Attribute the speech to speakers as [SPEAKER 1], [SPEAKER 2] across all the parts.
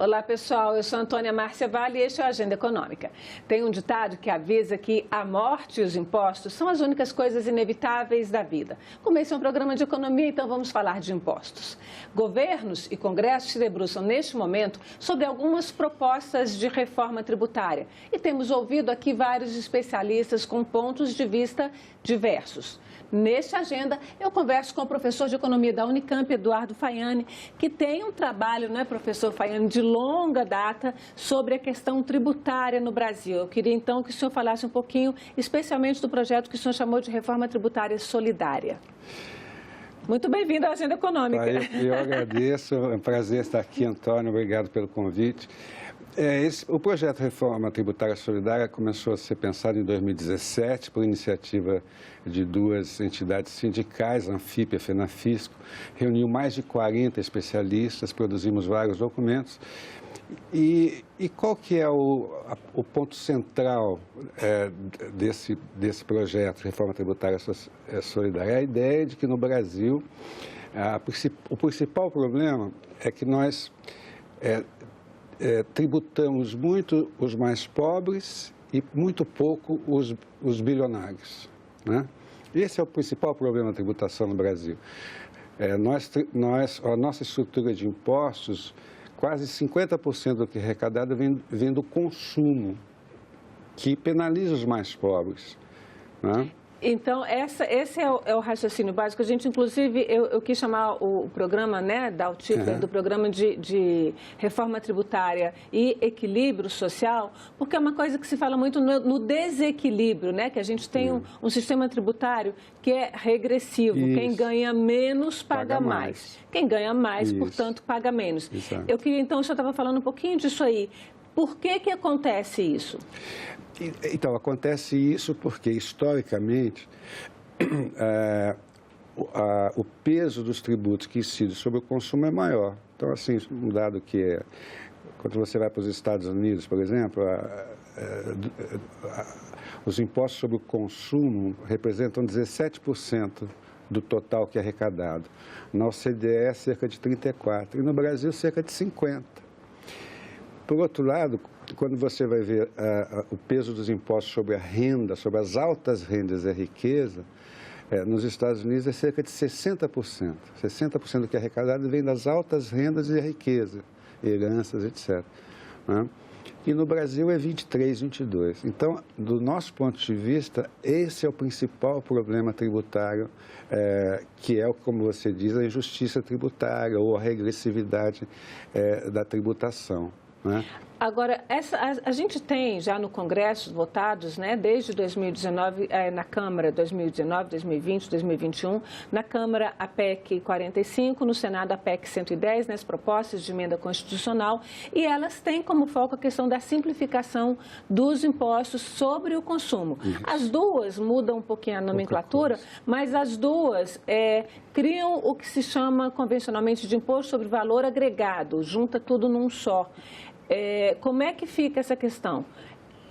[SPEAKER 1] Olá, pessoal. Eu sou Antônia Márcia Vale e este é o Agenda Econômica. Tem um ditado que avisa que a morte e os impostos são as únicas coisas inevitáveis da vida. Como esse é um programa de economia, então vamos falar de impostos. Governos e congressos se debruçam neste momento sobre algumas propostas de reforma tributária. E temos ouvido aqui vários especialistas com pontos de vista diversos. Neste Agenda, eu converso com o professor de Economia da Unicamp, Eduardo Faiani, que tem um trabalho, né, professor Faiani, de longa data sobre a questão tributária no Brasil. Eu queria, então, que o senhor falasse um pouquinho, especialmente do projeto que o senhor chamou de Reforma Tributária Solidária. Muito bem-vindo à Agenda Econômica.
[SPEAKER 2] Eu agradeço, é um prazer estar aqui, Antônio, obrigado pelo convite. O projeto Reforma Tributária Solidária começou a ser pensado em 2017 por iniciativa de duas entidades sindicais, a Anfip e a Fenafisco, reuniu mais de 40 especialistas, produzimos vários documentos. E qual que é o ponto central desse projeto Reforma Tributária Solidária? É a ideia de que no Brasil o principal problema é que nós tributamos muito os mais pobres e muito pouco os bilionários, né? Esse é o principal problema da tributação no Brasil. A nossa estrutura de impostos, quase 50% do que é arrecadado vem do consumo, que penaliza os mais pobres, né?
[SPEAKER 1] Então, esse é o raciocínio básico. A gente, inclusive, eu quis chamar o programa, né, dar o título do programa de reforma tributária e equilíbrio social, porque é uma coisa que se fala muito no desequilíbrio, né, que a gente tem um sistema tributário que é regressivo. Isso. Quem ganha menos paga mais. Quem ganha mais, isso, portanto, paga menos. Exato. Eu queria, então, o senhor estava falando um pouquinho disso aí. Por que acontece isso?
[SPEAKER 2] Então, acontece isso porque, historicamente, o peso dos tributos que incidem sobre o consumo é maior. Então, assim, um dado que é, quando você vai para os Estados Unidos, por exemplo, os impostos sobre o consumo representam 17% do total que é arrecadado. Na OCDE é cerca de 34%, e no Brasil cerca de 50%. Por outro lado, quando você vai ver o peso dos impostos sobre a renda, sobre as altas rendas e a riqueza, nos Estados Unidos é cerca de 60%. 60% do que é arrecadado vem das altas rendas e a riqueza, heranças, etc., né? E no Brasil é 23%, 22%. Então, do nosso ponto de vista, esse é o principal problema tributário, que é, como você diz, a injustiça tributária ou a regressividade da tributação, né?
[SPEAKER 1] Agora, a gente tem já no Congresso votados, né, desde 2019, na Câmara 2019, 2020, 2021, na Câmara a PEC 45, no Senado a PEC 110, nas propostas de emenda constitucional, e elas têm como foco a questão da simplificação dos impostos sobre o consumo. Isso. As duas mudam um pouquinho a nomenclatura, mas as duas criam o que se chama convencionalmente de imposto sobre valor agregado, junta tudo num só. Como é que fica essa questão?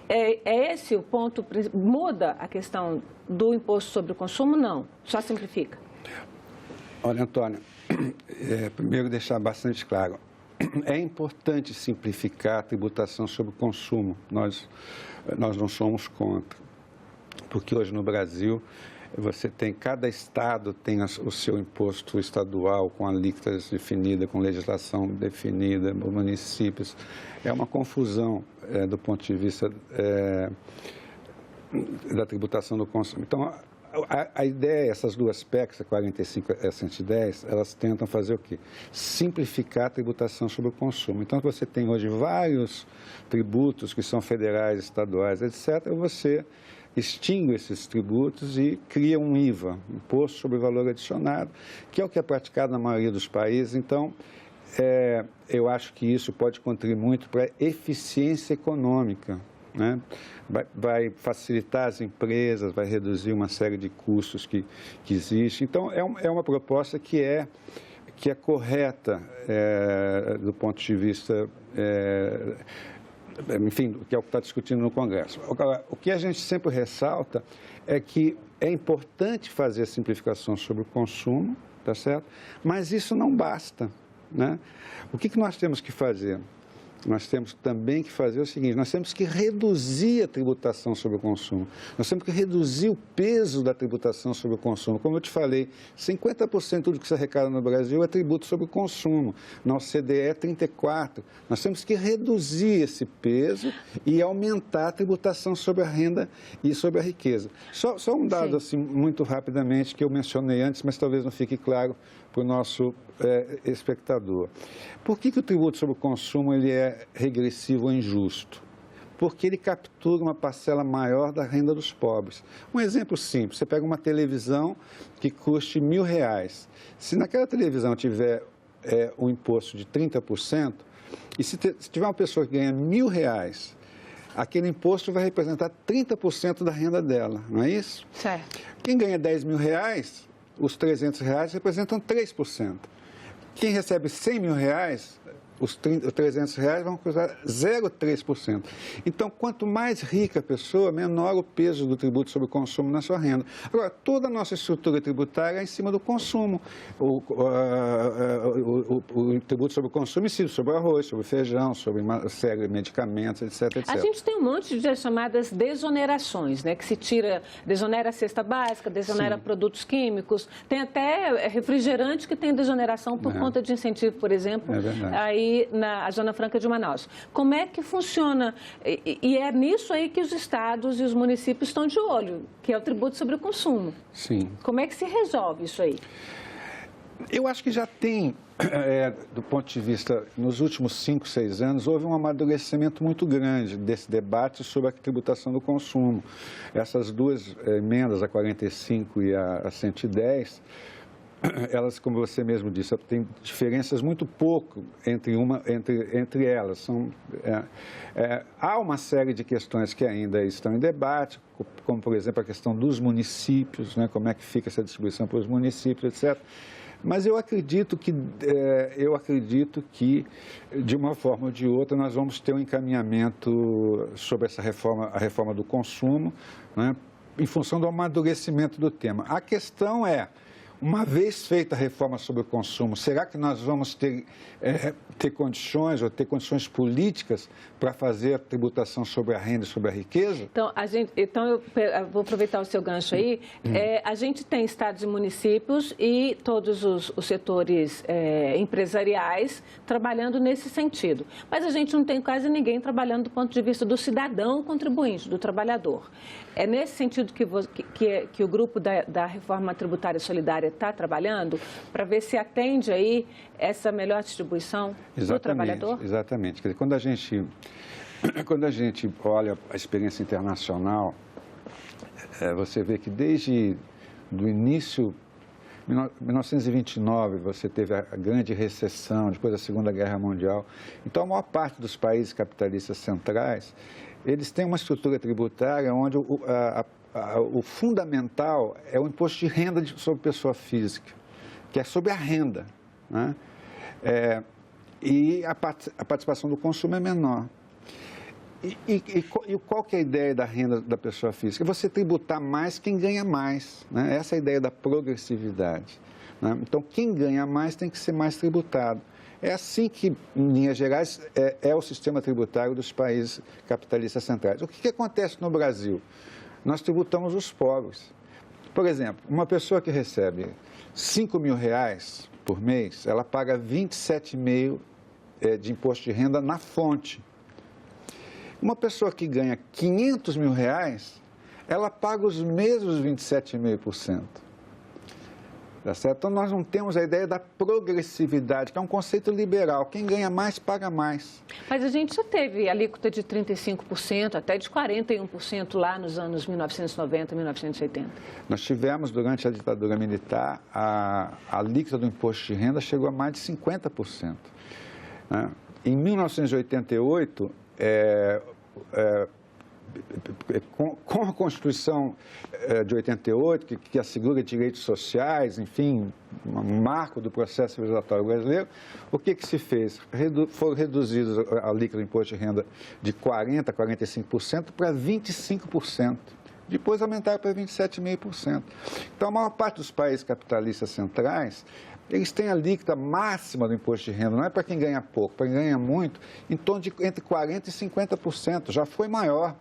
[SPEAKER 1] É esse o ponto? Muda a questão do imposto sobre o consumo? Não, só simplifica.
[SPEAKER 2] Olha, Antônio, primeiro deixar bastante claro, é importante simplificar a tributação sobre o consumo, nós não somos contra, porque hoje no Brasil cada estado tem o seu imposto estadual com alíquotas definidas, com legislação definida, municípios. É uma confusão do ponto de vista da tributação do consumo. Então, a ideia, essas duas PECs, a 45 e a 110, elas tentam fazer o quê? Simplificar a tributação sobre o consumo. Então, você tem hoje vários tributos que são federais, estaduais, etc., você extingue esses tributos e cria um IVA, Imposto sobre Valor Adicionado, que é o que é praticado na maioria dos países. Então, eu acho que isso pode contribuir muito para a eficiência econômica, né? Vai facilitar as empresas, vai reduzir uma série de custos que existem. Então, é uma proposta que é correta do ponto de vista enfim, que é o que está discutindo no Congresso. Agora, o que a gente sempre ressalta é que é importante fazer a simplificação sobre o consumo, tá certo? Mas isso não basta, né? O que nós temos que fazer? nós temos também que fazer o seguinte, nós temos que reduzir a tributação sobre o consumo, nós temos que reduzir o peso da tributação sobre o consumo. Como eu te falei, 50% do que se arrecada no Brasil é tributo sobre o consumo, na OCDE é 34%. Nós temos que reduzir esse peso e aumentar a tributação sobre a renda e sobre a riqueza. Só um dado, assim, muito rapidamente, que eu mencionei antes, mas talvez não fique claro para o nosso espectador. Por que o tributo sobre o consumo ele é regressivo ou injusto? Porque ele captura uma parcela maior da renda dos pobres. Um exemplo simples, você pega uma televisão que custe R$1.000. Se naquela televisão tiver um imposto de 30%, e se tiver uma pessoa que ganha R$1.000, aquele imposto vai representar 30% da renda dela, não é isso?
[SPEAKER 1] Certo.
[SPEAKER 2] Quem ganha R$10.000, os R$300 representam 3%. Quem recebe R$100.000, os R$300 vão custar 0,3%. Então, quanto mais rica a pessoa, menor o peso do tributo sobre o consumo na sua renda. Agora, toda a nossa estrutura tributária é em cima do consumo. O tributo sobre o consumo incide sobre o arroz, sobre o feijão, sobre uma série de medicamentos, etc, etc.
[SPEAKER 1] A gente tem um monte de chamadas desonerações, né? Que se tira, desonera a cesta básica, desonera produtos químicos, tem até refrigerante que tem desoneração por conta de incentivo, por exemplo, aí na Zona Franca de Manaus. Como é que funciona? E é nisso aí que os estados e os municípios estão de olho, que é o tributo sobre o consumo.
[SPEAKER 2] Sim.
[SPEAKER 1] Como é que se resolve isso aí?
[SPEAKER 2] Eu acho que já tem, do ponto de vista, nos últimos 5, 6 anos, houve um amadurecimento muito grande desse debate sobre a tributação do consumo. Essas duas emendas, a 45 e a 110, elas, como você mesmo disse, tem diferenças muito pouco entre elas. Há uma série de questões que ainda estão em debate, como, por exemplo, a questão dos municípios, né, como é que fica essa distribuição para os municípios, etc. Mas eu acredito que, de uma forma ou de outra, nós vamos ter um encaminhamento sobre essa reforma, a reforma do consumo, né, em função do amadurecimento do tema. A questão é, uma vez feita a reforma sobre o consumo, será que nós vamos ter condições ou ter condições políticas para fazer a tributação sobre a renda e sobre a riqueza?
[SPEAKER 1] Então eu vou aproveitar o seu gancho aí. A gente tem estados e municípios e todos os setores empresariais trabalhando nesse sentido. Mas a gente não tem quase ninguém trabalhando do ponto de vista do cidadão contribuinte, do trabalhador. É nesse sentido que o grupo da Reforma Tributária Solidária está trabalhando para ver se atende aí essa melhor distribuição do trabalhador?
[SPEAKER 2] Exatamente. Quer dizer, quando a gente olha a experiência internacional, você vê que desde do início, 1929, você teve a grande recessão, depois da Segunda Guerra Mundial. Então, a maior parte dos países capitalistas centrais, eles têm uma estrutura tributária onde o fundamental é o imposto de renda sobre pessoa física, que é sobre a renda, né? E a participação do consumo é menor. E qual que é a ideia da renda da pessoa física? É você tributar mais quem ganha mais, né? Essa é a ideia da progressividade, né? Então, quem ganha mais tem que ser mais tributado. É assim que, em linhas gerais, é o sistema tributário dos países capitalistas centrais. O que acontece no Brasil? Nós tributamos os pobres. Por exemplo, uma pessoa que recebe R$5.000 por mês, ela paga 27,5% de imposto de renda na fonte. Uma pessoa que ganha R$500.000, ela paga os mesmos 27,5%. Tá certo? Então, nós não temos a ideia da progressividade, que é um conceito liberal. Quem ganha mais, paga mais.
[SPEAKER 1] Mas a gente já teve alíquota de 35%, até de 41% lá nos anos 1990, 1980.
[SPEAKER 2] Nós tivemos, durante a ditadura militar, a alíquota do imposto de renda chegou a mais de 50%. Né? Em 1988, com a Constituição de 88, que assegura direitos sociais, enfim, um marco do processo civilizatório brasileiro, o que se fez? Foram reduzidos a alíquota do imposto de renda de 40% a 45% para 25%. depois aumentaram para 27,5%. Então, a maior parte dos países capitalistas centrais, eles têm a alíquota máxima do imposto de renda, não é para quem ganha pouco, para quem ganha muito, em torno de entre 40% e 50%, já foi maior.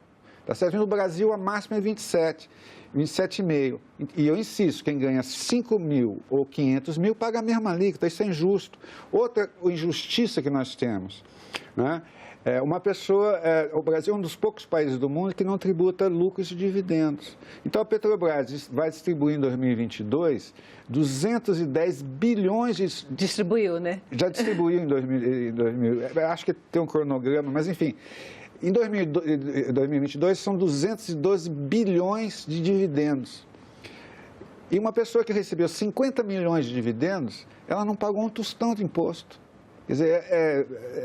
[SPEAKER 2] Tá certo? No Brasil, a máxima é 27,5%. E eu insisto, quem ganha 5 mil ou 500 mil paga a mesma alíquota, isso é injusto. Outra injustiça que nós temos, né? Uma pessoa, o Brasil é um dos poucos países do mundo que não tributa lucros e dividendos. Então, a Petrobras vai distribuir em 2022 210 bilhões de...
[SPEAKER 3] Distribuiu, né?
[SPEAKER 2] Já distribuiu em 2000. Acho que tem um cronograma, mas enfim... Em 2022, são 212 bilhões de dividendos. E uma pessoa que recebeu 50 milhões de dividendos, ela não pagou um tostão de imposto. Quer dizer,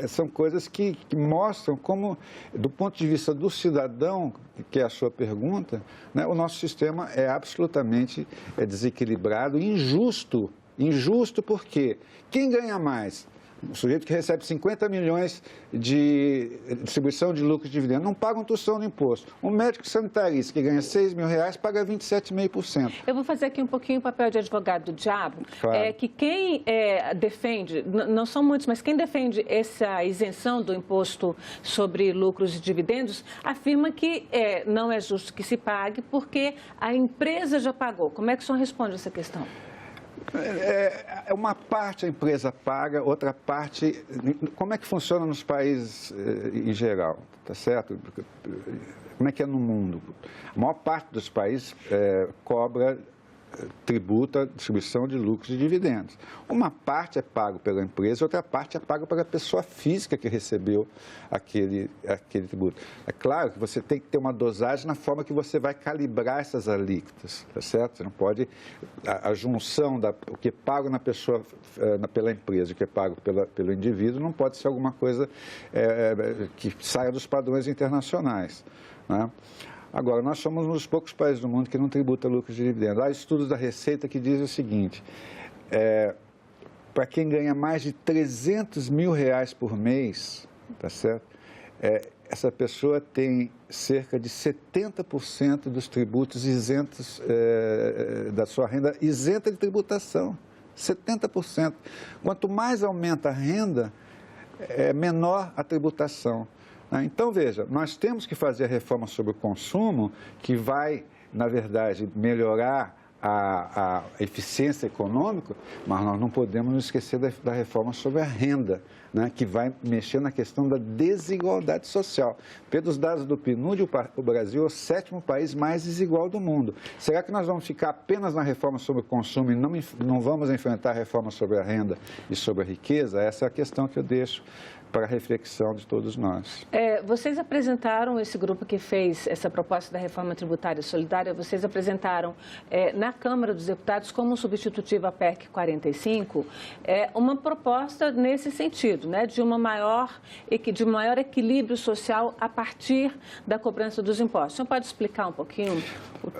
[SPEAKER 2] são coisas que mostram como, do ponto de vista do cidadão, que é a sua pergunta, né, o nosso sistema é absolutamente desequilibrado e injusto. Injusto porque quem ganha mais? O sujeito que recebe 50 milhões de distribuição de lucro e dividendo não paga um tostão de imposto. Um médico sanitarista que ganha R$6 mil paga 27,5%.
[SPEAKER 1] Eu vou fazer aqui um pouquinho o papel de advogado do diabo.
[SPEAKER 2] Claro.
[SPEAKER 1] É que quem defende, não são muitos, mas quem defende essa isenção do imposto sobre lucros e dividendos afirma que não é justo que se pague porque a empresa já pagou. Como é que o senhor responde essa questão?
[SPEAKER 2] Uma parte a empresa paga, outra parte... Como é que funciona nos países em geral, tá certo? Como é que é no mundo? A maior parte dos países cobra tributa a distribuição de lucros e dividendos. Uma parte é pago pela empresa, outra parte é paga pela pessoa física que recebeu aquele tributo. É claro que você tem que ter uma dosagem na forma que você vai calibrar essas alíquotas, tá certo? Você não pode... A junção o que é pago na pessoa, pela empresa e o que é pago pelo indivíduo não pode ser alguma coisa que saia dos padrões internacionais, né? Agora, nós somos um dos poucos países do mundo que não tributa lucros e dividendos. Há estudos da Receita que dizem o seguinte, para quem ganha mais de R$300 mil por mês, tá certo? Essa pessoa tem cerca de 70% dos tributos isentos, da sua renda isenta de tributação. 70%. Quanto mais aumenta a renda, menor a tributação. Então, veja, nós temos que fazer a reforma sobre o consumo, que vai, na verdade, melhorar a eficiência econômica, mas nós não podemos nos esquecer da reforma sobre a renda, né, que vai mexer na questão da desigualdade social. Pelos dados do PNUD, o Brasil é o 7º país mais desigual do mundo. Será que nós vamos ficar apenas na reforma sobre o consumo e não vamos enfrentar a reforma sobre a renda e sobre a riqueza? Essa é a questão que eu deixo para a reflexão de todos nós.
[SPEAKER 1] Vocês apresentaram, esse grupo que fez essa proposta da reforma tributária solidária, vocês apresentaram na Câmara dos Deputados, como substitutiva à PEC 45, uma proposta nesse sentido, né, de um maior equilíbrio social a partir da cobrança dos impostos. O senhor pode explicar um pouquinho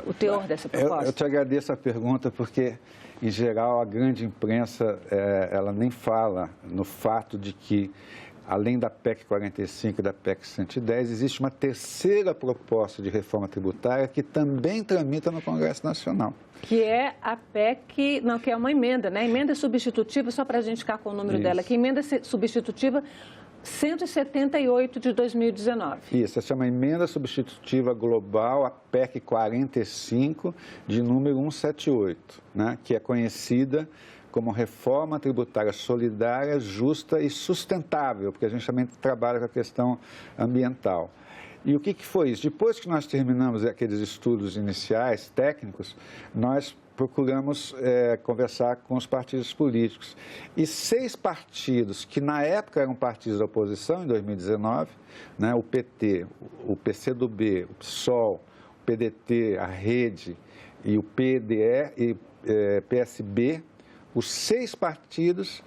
[SPEAKER 1] o teor dessa proposta?
[SPEAKER 2] Eu te agradeço a pergunta, porque, em geral, a grande imprensa, ela nem fala no fato de que, além da PEC 45 e da PEC 110, existe uma terceira proposta de reforma tributária que também tramita no Congresso Nacional.
[SPEAKER 1] Que é a PEC, não, que é uma emenda, né? Emenda substitutiva, só para a gente ficar com o número dela aqui, emenda substitutiva 178 de 2019.
[SPEAKER 2] Isso, essa é uma emenda substitutiva global, a PEC 45, de número 178, né? Que é conhecida como reforma tributária solidária, justa e sustentável, porque a gente também trabalha com a questão ambiental. E o que foi isso? Depois que nós terminamos aqueles estudos iniciais, técnicos, nós procuramos conversar com os partidos políticos. E 6 partidos, que na época eram partidos da oposição, em 2019, né, o PT, o PCdoB, o PSOL, o PDT, a Rede e o PDE e PSB, os 6 partidos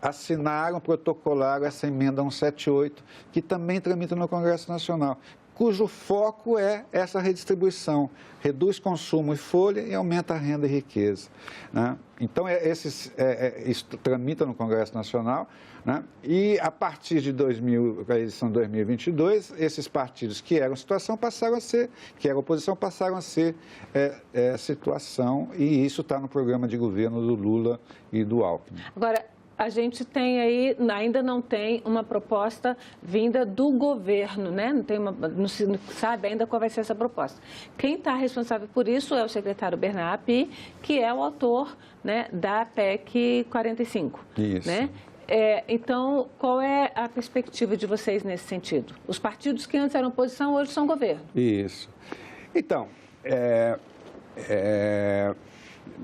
[SPEAKER 2] assinaram, protocolaram essa emenda 178, que também tramita no Congresso Nacional. cujo foco é essa redistribuição. Reduz consumo e folha e aumenta a renda e riqueza, né? Então, isso tramita no Congresso Nacional, né? E a partir de a eleição de 2022, esses partidos que eram situação passaram a ser, que eram oposição, passaram a ser situação, e isso está no programa de governo do Lula e do Alckmin.
[SPEAKER 1] Agora, a gente tem aí, ainda não tem uma proposta vinda do governo, né? Não se sabe ainda qual vai ser essa proposta. Quem está responsável por isso é o secretário Bernard Api, que é o autor, né, da PEC 45.
[SPEAKER 2] Isso.
[SPEAKER 1] Né? Então, qual é a perspectiva de vocês nesse sentido? Os partidos que antes eram oposição, hoje são governo.
[SPEAKER 2] Isso. Então,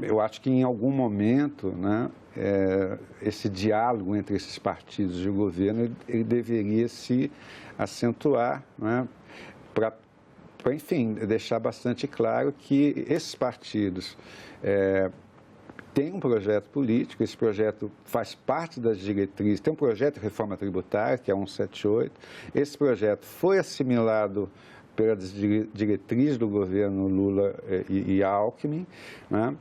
[SPEAKER 2] eu acho que em algum momento, né, esse diálogo entre esses partidos de governo ele deveria se acentuar, né, para, enfim, deixar bastante claro que esses partidos têm um projeto político, esse projeto faz parte das diretrizes, tem um projeto de reforma tributária, que é 178, esse projeto foi assimilado pelas diretrizes do governo Lula e Alckmin, né?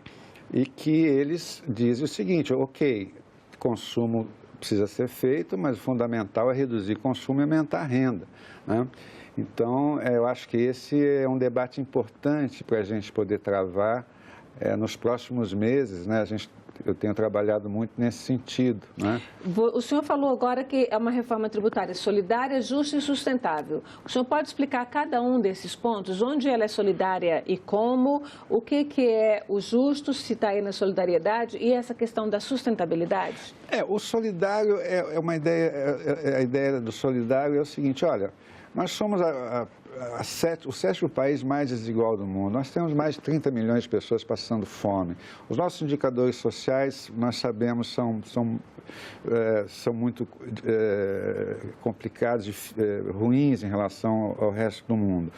[SPEAKER 2] E que eles dizem o seguinte: ok, consumo precisa ser feito, mas o fundamental é reduzir consumo e aumentar a renda, né? Então, eu acho que esse é um debate importante para a gente poder travar nos próximos meses, né? Eu tenho trabalhado muito nesse sentido, né?
[SPEAKER 1] O senhor falou agora que é uma reforma tributária solidária, justa e sustentável. O senhor pode explicar cada um desses pontos? Onde ela é solidária e como? O que é o justo, se está aí na solidariedade? E essa questão da sustentabilidade?
[SPEAKER 2] O solidário é uma ideia, a ideia do solidário é o seguinte: olha, nós somos o sétimo país mais desigual do mundo. Nós temos mais de 30 milhões de pessoas passando fome. Os nossos indicadores sociais, nós sabemos, são muito complicados e ruins em relação ao resto do mundo.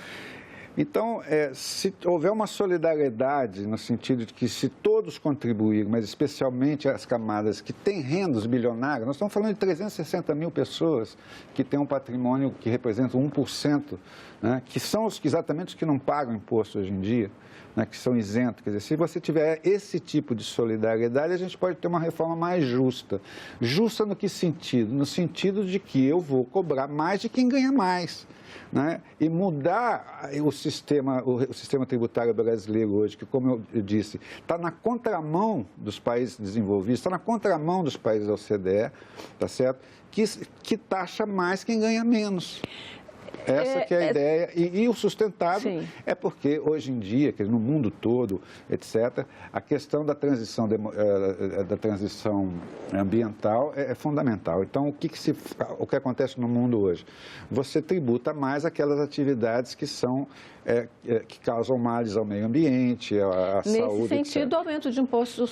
[SPEAKER 2] Então, se houver uma solidariedade no sentido de que se todos contribuírem, mas especialmente as camadas que têm rendas bilionárias, nós estamos falando de 360 mil pessoas que têm um patrimônio que representa 1%, né, que são exatamente os que não pagam imposto hoje em dia, né, que são isentos. Quer dizer, se você tiver esse tipo de solidariedade, a gente pode ter uma reforma mais justa. Justa no que sentido? No sentido de que eu vou cobrar mais de quem ganha mais, né? E mudar o sistema tributário brasileiro hoje, que, como eu disse, está na contramão dos países desenvolvidos, está na contramão dos países da OCDE, tá certo? Que taxa mais quem ganha menos. Essa que é a ideia. E o sustentável, sim, é porque hoje em dia, no mundo todo, etc., a questão da transição ambiental é fundamental. Então, o que acontece no mundo hoje? Você tributa mais aquelas atividades que que causam males ao meio ambiente, à saúde,
[SPEAKER 1] Nesse sentido, etc. O aumento de impostos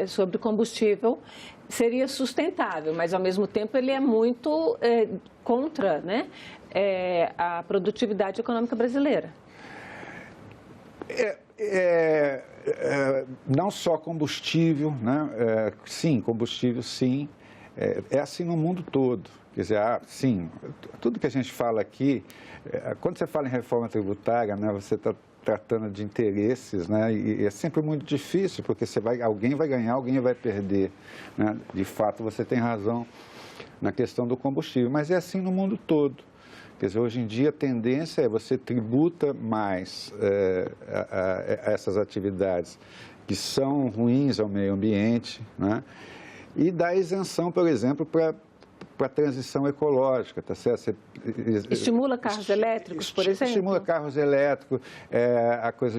[SPEAKER 1] sobre combustível seria sustentável, mas, ao mesmo tempo, ele é muito contra, né, a produtividade econômica brasileira.
[SPEAKER 2] Não só combustível, né? Sim, combustível, sim. É assim no mundo todo. Quer dizer, sim, tudo que a gente fala aqui, quando você fala em reforma tributária, né, você está tratando de interesses, né, e é sempre muito difícil, porque alguém vai ganhar, alguém vai perder, né? De fato, você tem razão na questão do combustível, mas é assim no mundo todo. Quer dizer, hoje em dia a tendência é você tributa mais a essas atividades que são ruins ao meio ambiente, né? E dá isenção, por exemplo, para a transição ecológica, tá certo?
[SPEAKER 1] Estimula carros elétricos, por exemplo?
[SPEAKER 2] Estimula carros elétricos, a coisa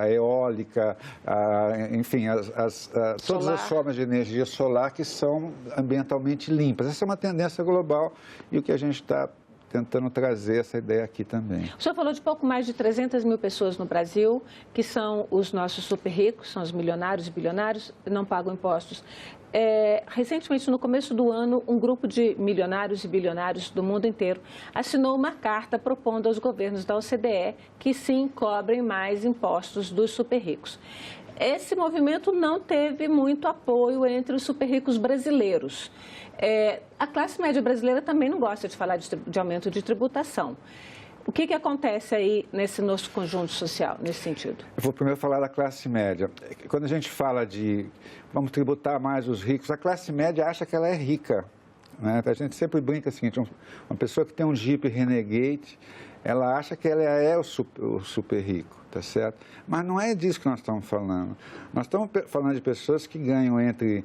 [SPEAKER 2] a eólica, enfim, todas as formas de energia solar que são ambientalmente limpas. Essa é uma tendência global e o que a gente está tentando trazer essa ideia aqui também.
[SPEAKER 1] O senhor falou de pouco mais de 300 mil pessoas no Brasil, que são os nossos super ricos, são os milionários e bilionários, não pagam impostos. Recentemente, no começo do ano, um grupo de milionários e bilionários do mundo inteiro assinou uma carta propondo aos governos da OCDE que sim cobrem mais impostos dos super ricos. Esse movimento não teve muito apoio entre os super ricos brasileiros. A classe média brasileira também não gosta de falar de aumento de tributação. O que acontece aí nesse nosso conjunto social, nesse sentido?
[SPEAKER 2] Eu vou primeiro falar da classe média. Quando a gente fala de vamos tributar mais os ricos, a classe média acha que ela é rica, né? A gente sempre brinca o seguinte, uma pessoa que tem um Jeep Renegade, ela acha que ela é o super rico, tá certo? Mas não é disso que nós estamos falando. Nós estamos falando de pessoas que ganham entre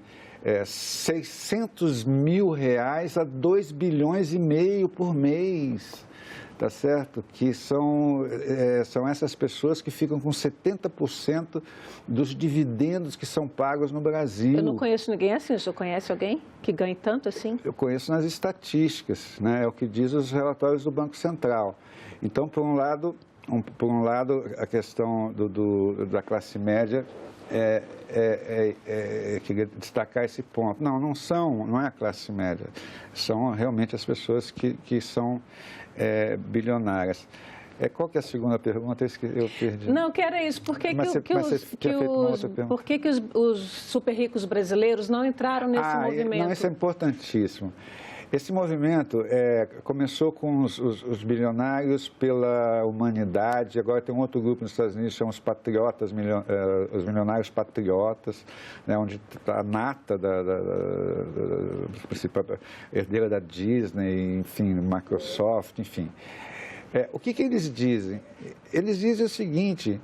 [SPEAKER 2] 600 mil reais a 2 bilhões e meio por mês, tá certo? Que são essas pessoas que ficam com 70% dos dividendos que são pagos no Brasil.
[SPEAKER 1] Eu não conheço ninguém assim. O senhor conhece alguém que ganhe tanto assim?
[SPEAKER 2] Eu conheço nas estatísticas, né? É o que diz os relatórios do Banco Central. Então, por um lado, a questão da classe média queria destacar esse ponto. Não é a classe média, são realmente as pessoas que são bilionárias. Qual que é a segunda pergunta? Eu perdi.
[SPEAKER 1] Não, que era isso. Por que os super ricos brasileiros não entraram nesse movimento?
[SPEAKER 2] Não, isso é importantíssimo. Esse movimento começou com os bilionários pela humanidade, agora tem um outro grupo nos Estados Unidos, são os patriotas, os milionários patriotas, né, onde está a nata da herdeira da Disney, enfim, Microsoft, enfim. O que eles dizem? Eles dizem o seguinte,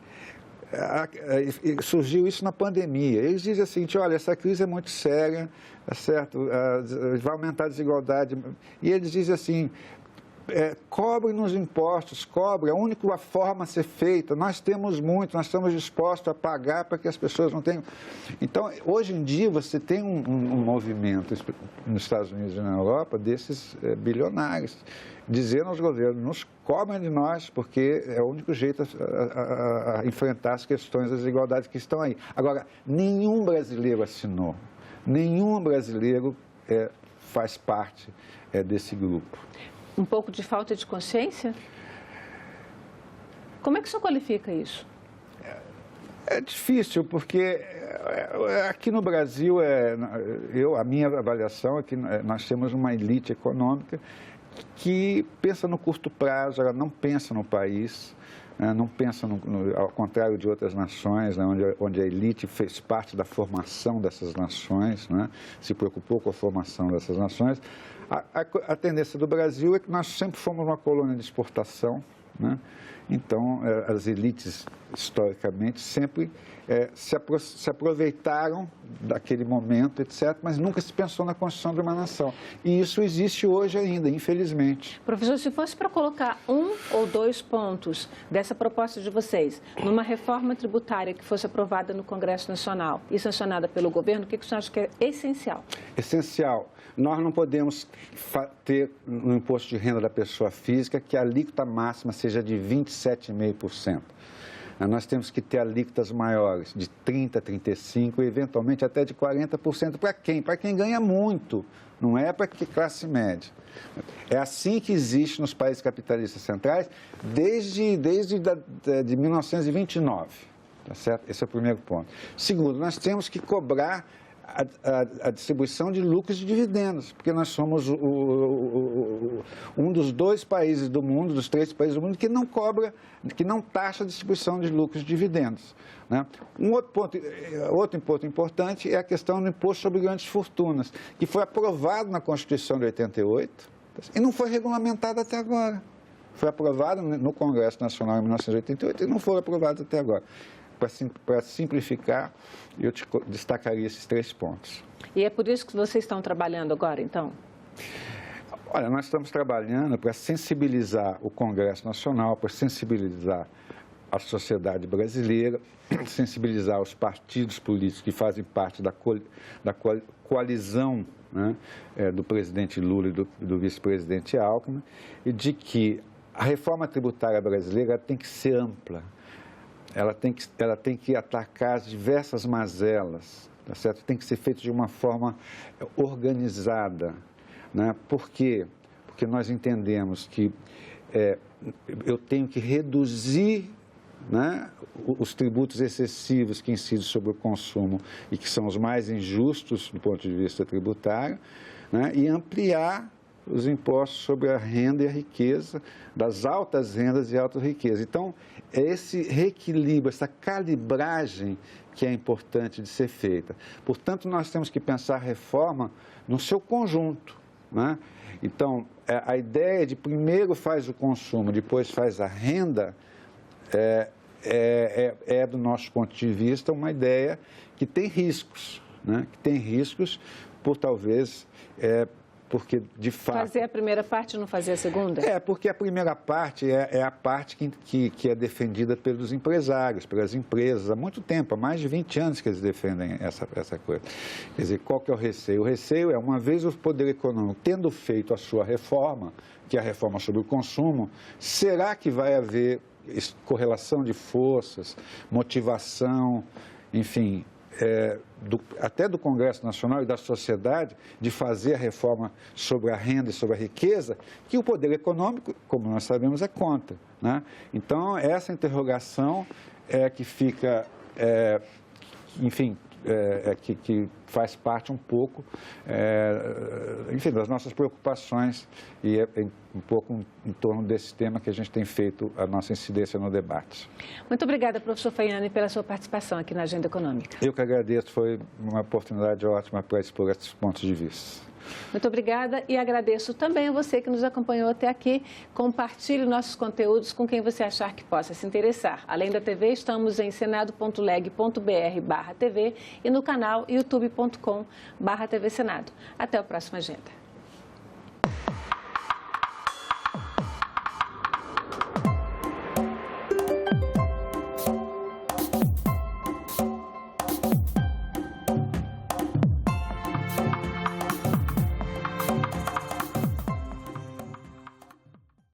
[SPEAKER 2] surgiu isso na pandemia, eles dizem o seguinte, olha, essa crise é muito séria, tá certo? Vai aumentar a desigualdade, e eles dizem assim, cobre nos impostos, cobre, a única forma a ser feita, nós temos muito, nós estamos dispostos a pagar para que as pessoas não tenham... Então, hoje em dia, você tem um movimento nos Estados Unidos e na Europa desses bilionários, dizendo aos governos, nos cobrem de nós, porque é o único jeito a enfrentar as questões das desigualdades que estão aí. Agora, nenhum brasileiro assinou, nenhum brasileiro faz parte desse grupo.
[SPEAKER 1] Um pouco de falta de consciência? Como é que o senhor qualifica isso?
[SPEAKER 2] É difícil, porque aqui no Brasil, a minha avaliação é que nós temos uma elite econômica que pensa no curto prazo, ela não pensa no país, né, não pensa, ao contrário de outras nações, né, onde a elite fez parte da formação dessas nações, né, se preocupou com a formação dessas nações. A tendência do Brasil é que nós sempre fomos uma colônia de exportação, né? Então, as elites, historicamente, sempre se aproveitaram daquele momento, etc., mas nunca se pensou na construção de uma nação. E isso existe hoje ainda, infelizmente.
[SPEAKER 1] Professor, se fosse para colocar 1 ou 2 pontos dessa proposta de vocês, numa reforma tributária que fosse aprovada no Congresso Nacional e sancionada pelo governo, o que o senhor acha que é essencial?
[SPEAKER 2] Essencial. Nós não podemos ter no imposto de renda da pessoa física que a alíquota máxima seja de 27,5%. Nós temos que ter alíquotas maiores, de 30%, 35% e, eventualmente, até de 40%. Para quem? Para quem ganha muito, não é para que classe média. É assim que existe nos países capitalistas centrais desde 1929. Tá certo? Esse é o primeiro ponto. Segundo, nós temos que cobrar a distribuição de lucros e dividendos, porque nós somos um dos 2 países do mundo, dos 3 países do mundo, que não cobra, que não taxa a distribuição de lucros e dividendos, né? Outro ponto importante é a questão do imposto sobre grandes fortunas, que foi aprovado na Constituição de 88 e não foi regulamentado até agora. Foi aprovado no Congresso Nacional em 1988 e não foi aprovado até agora. Para simplificar, eu destacaria esses 3 pontos.
[SPEAKER 1] E é por isso que vocês estão trabalhando agora, então?
[SPEAKER 2] Olha, nós estamos trabalhando para sensibilizar o Congresso Nacional, para sensibilizar a sociedade brasileira, sensibilizar os partidos políticos que fazem parte da coalizão, né, do presidente Lula e do vice-presidente Alckmin, e de que a reforma tributária brasileira tem que ser ampla. Ela tem que atacar as diversas mazelas, tá certo? Tem que ser feito de uma forma organizada, né? Por quê? Porque nós entendemos que eu tenho que reduzir, né, os tributos excessivos que incidem sobre o consumo e que são os mais injustos do ponto de vista tributário, né, e ampliar os impostos sobre a renda e a riqueza, das altas rendas e altas riquezas. Então, é esse reequilíbrio, essa calibragem que é importante de ser feita. Portanto, nós temos que pensar a reforma no seu conjunto, né? Então, a ideia de primeiro faz o consumo, depois faz a renda, do nosso ponto de vista, uma ideia que tem riscos, né? Que tem riscos por talvez, porque de fato...
[SPEAKER 1] Fazer a primeira parte e não fazer a segunda?
[SPEAKER 2] Porque a primeira parte é a parte que é defendida pelos empresários, pelas empresas, há muito tempo, há mais de 20 anos que eles defendem essa coisa. Quer dizer, qual que é o receio? O receio é, uma vez o poder econômico tendo feito a sua reforma, que é a reforma sobre o consumo, será que vai haver correlação de forças, motivação, enfim... até do Congresso Nacional e da sociedade, de fazer a reforma sobre a renda e sobre a riqueza, que o poder econômico, como nós sabemos, é contra, né? Então, essa interrogação é que fica, enfim, que faz parte um pouco, enfim, das nossas preocupações e um pouco em torno desse tema que a gente tem feito a nossa incidência no debate.
[SPEAKER 1] Muito obrigada, professor Faiani, pela sua participação aqui na Agenda Econômica.
[SPEAKER 2] Eu que agradeço, foi uma oportunidade ótima para expor esses pontos de vista.
[SPEAKER 1] Muito obrigada e agradeço também a você que nos acompanhou até aqui. Compartilhe nossos conteúdos com quem você achar que possa se interessar. Além da TV, estamos em senado.leg.br/TV e no canal youtube.com/TV Senado. Até a próxima agenda.